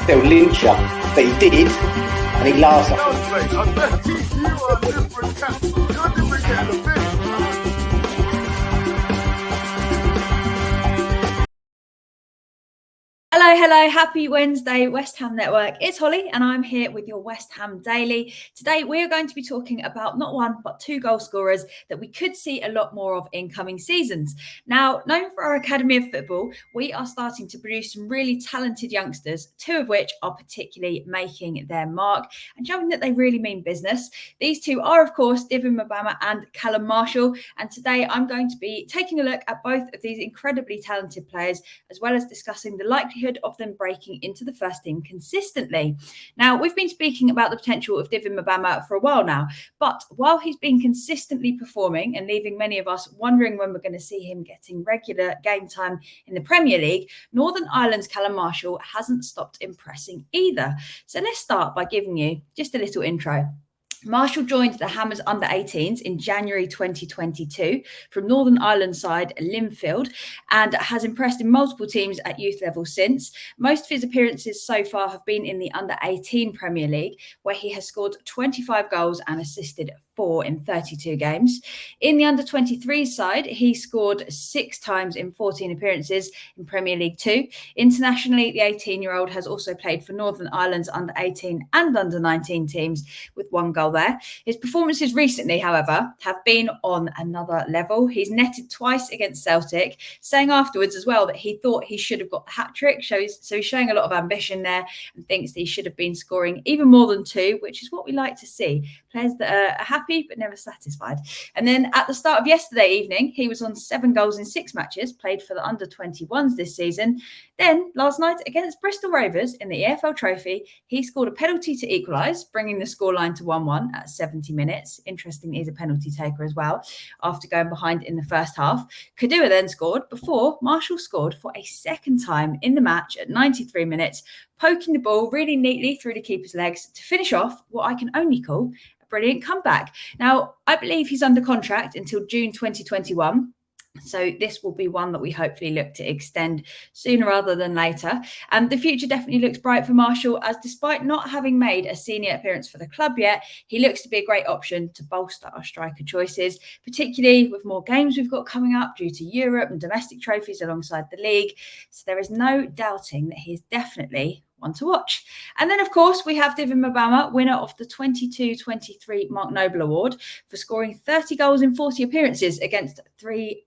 they'll lynch you. But he did, and he laughs at Hello, happy Wednesday, West Ham Network. It's Holly and I'm here with your West Ham Daily. Today we are going to be talking about not one but two goal scorers that we could see a lot more of in coming seasons. Now, known for our Academy of Football, we are starting to produce some really talented youngsters, two of which are particularly making their mark and showing that they really mean business. These two are, of course, DIVIN Mubama and Callum Marshall. And today I'm going to be taking a look at both of these incredibly talented players, as well as discussing the likelihood of them breaking into the first team consistently. Now, we've been speaking about the potential of DIVIN Mabama for a while now, but while he's been consistently performing and leaving many of us wondering when we're going to see him getting regular game time in the Premier League, Northern Ireland's Callum Marshall hasn't stopped impressing either. So let's start by giving you just a little intro. Marshall joined the Hammers under-18s in January 2022 from Northern Ireland side Linfield and has impressed in multiple teams at youth level since. Most of his appearances so far have been in the under-18 Premier League, where he has scored 25 goals and assisted 4 in 32 games. In the under-23 side, he scored 6 times in 14 appearances in Premier League 2. Internationally, the 18-year-old has also played for Northern Ireland's under-18 and under-19 teams with 1 goal there. His performances recently, however, have been on another level. He's netted twice against Celtic, saying afterwards as well that he thought he should have got the hat-trick. So he's showing a lot of ambition there and thinks that he should have been scoring even more than 2, which is what we like to see. Players that are happy but never satisfied. And then at the start of yesterday evening, he was on 7 goals in 6 matches, played for the under-21s this season. Then last night against Bristol Rovers in the EFL Trophy, he scored a penalty to equalise, bringing the scoreline to 1-1 at 70 minutes. Interesting, he's a penalty taker as well, after going behind in the first half. Kadua then scored before Marshall scored for a second time in the match at 93 minutes, poking the ball really neatly through the keeper's legs to finish off what I can only call a brilliant comeback. Now, I believe he's under contract until June 2021. So this will be one that we hopefully look to extend sooner rather than later. And the future definitely looks bright for Marshall, as despite not having made a senior appearance for the club yet, he looks to be a great option to bolster our striker choices, particularly with more games we've got coming up due to Europe and domestic trophies alongside the league. So there is no doubting that he is definitely one to watch. And then, of course, we have DIVIN Mabama, winner of the 22-23 Mark Noble Award for scoring 30 goals in 40 appearances against 3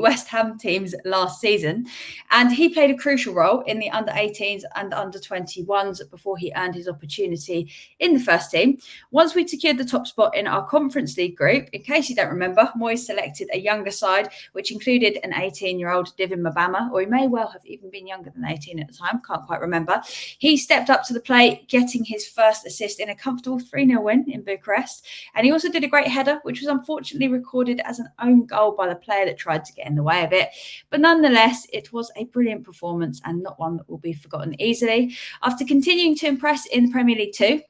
West Ham teams last season. And he played a crucial role in the under-18s and under-21s before he earned his opportunity in the first team. Once we'd secured the top spot in our Conference League group, in case you don't remember, Moyes selected a younger side, which included an 18-year-old DIVIN Mabama, or he may well have even been younger than 18 at the time, can't quite remember. He stepped up to the plate, getting his first assist in a comfortable 3-0 win in Bucharest. And he also did a great header, which was unfortunately recorded as an own goal by the player that tried to get in the way of it. But nonetheless, it was a brilliant performance and not one that will be forgotten easily. After continuing to impress in the Premier League 2,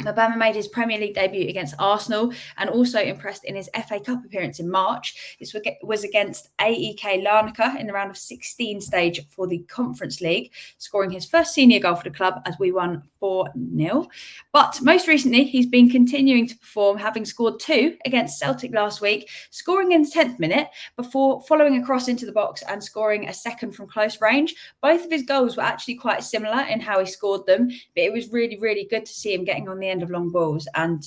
Mabama made his Premier League debut against Arsenal and also impressed in his FA Cup appearance in March. This was against AEK Larnaca in the round of 16 stage for the Conference League, scoring his first senior goal for the club as we won 4-0. But most recently, he's been continuing to perform, having scored 2 against Celtic last week, scoring in the 10th minute before following across into the box and scoring a second from close range. Both of his goals were actually quite similar in how he scored them, but it was really, really good to see him getting on the end of long balls and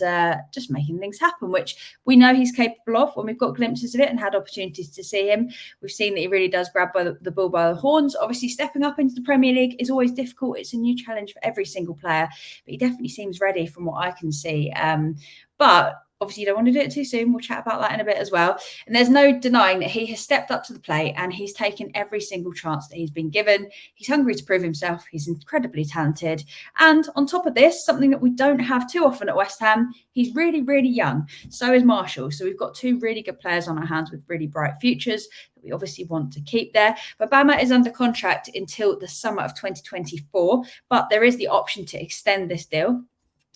just making things happen, which we know he's capable of when we've got glimpses of it and had opportunities to see him. We've seen that he really does grab by the bull by the horns. Obviously, stepping up into the Premier League is always difficult. It's a new challenge for every single player, but he definitely seems ready from what I can see. But obviously, you don't want to do it too soon. We'll chat about that in a bit as well. And there's no denying that he has stepped up to the plate and he's taken every single chance that he's been given. He's hungry to prove himself. He's incredibly talented. And on top of this, something that we don't have too often at West Ham, he's really, really young. So is Marshall. So we've got 2 really good players on our hands with really bright futures that we obviously want to keep there. Mabama is under contract until the summer of 2024, but there is the option to extend this deal,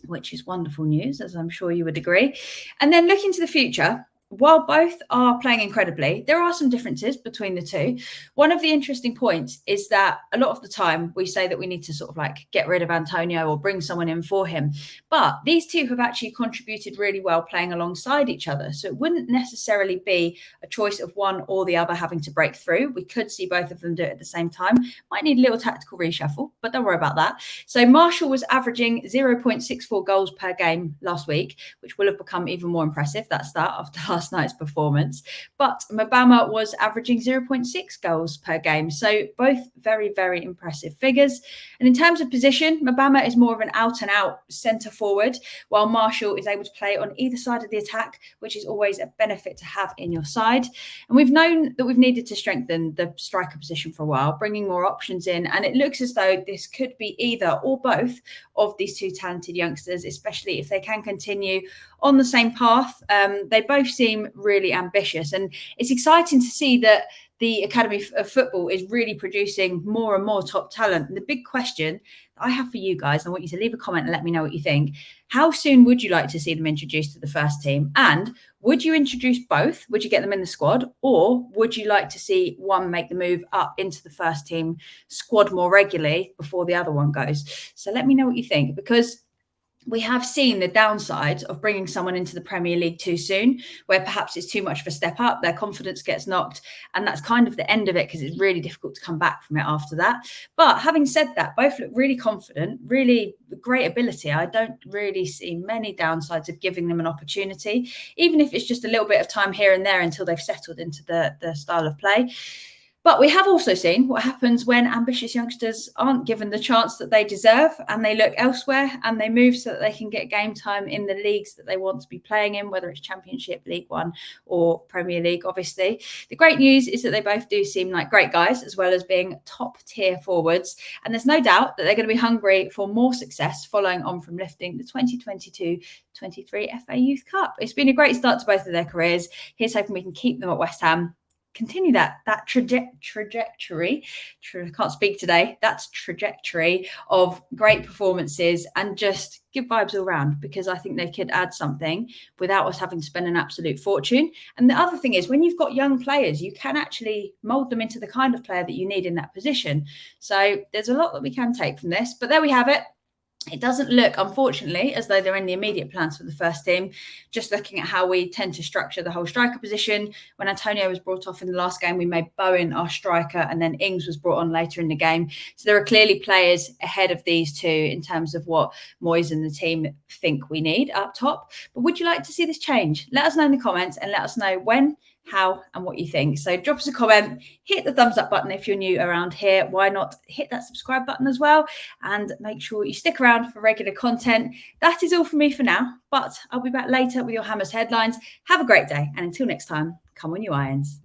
which is wonderful news, as I'm sure you would agree. And then looking to the future, while both are playing incredibly, there are some differences between the two. One of the interesting points is that a lot of the time we say that we need to sort of like get rid of Antonio or bring someone in for him. But these two have actually contributed really well playing alongside each other. So it wouldn't necessarily be a choice of one or the other having to break through. We could see both of them do it at the same time. Might need a little tactical reshuffle, but don't worry about that. So Marshall was averaging 0.64 goals per game last week, which will have become even more impressive, that start after last night's performance. But Mabama was averaging 0.6 goals per game. So both very, very impressive figures. And in terms of position, Mabama is more of an out and out centre forward, while Marshall is able to play on either side of the attack, which is always a benefit to have in your side. And we've known that we've needed to strengthen the striker position for a while, bringing more options in. And it looks as though this could be either or both of these two talented youngsters, especially if they can continue on the same path. They both seem really ambitious, and it's exciting to see that the Academy of Football is really producing more and more top talent. And the big question I have for you guys, I want you to leave a comment and let me know what you think. How soon would you like to see them introduced to the first team? And would you introduce both? Would you get them in the squad? Or would you like to see one make the move up into the first team squad more regularly before the other one goes? So let me know what you think, because we have seen the downside of bringing someone into the Premier League too soon, where perhaps it's too much of a step up, their confidence gets knocked, and that's kind of the end of it because it's really difficult to come back from it after that. But having said that, both look really confident, really great ability. I don't really see many downsides of giving them an opportunity, even if it's just a little bit of time here and there until they've settled into the style of play. But we have also seen what happens when ambitious youngsters aren't given the chance that they deserve, and they look elsewhere and they move so that they can get game time in the leagues that they want to be playing in, whether it's Championship, League One or Premier League, obviously. The great news is that they both do seem like great guys, as well as being top tier forwards. And there's no doubt that they're going to be hungry for more success following on from lifting the 2022-23 FA Youth Cup. It's been a great start to both of their careers. Here's hoping we can keep them at West Ham, continue that trajectory. I can't speak today. That's trajectory of great performances and just good vibes all around, because I think they could add something without us having to spend an absolute fortune. And the other thing is, when you've got young players, you can actually mold them into the kind of player that you need in that position. So there's a lot that we can take from this, but there we have it. It doesn't look, unfortunately, as though they're in the immediate plans for the first team. Just looking at how we tend to structure the whole striker position. When Antonio was brought off in the last game, we made Bowen our striker, and then Ings was brought on later in the game. So there are clearly players ahead of these two in terms of what Moyes and the team think we need up top. But would you like to see this change? Let us know in the comments and let us know when, how, and what you think. So drop us a comment, hit the thumbs up button if you're new around here. Why not hit that subscribe button as well, and make sure you stick around for regular content. That is all from me for now, but I'll be back later with your Hammers headlines. Have a great day, and until next time, come on you Irons.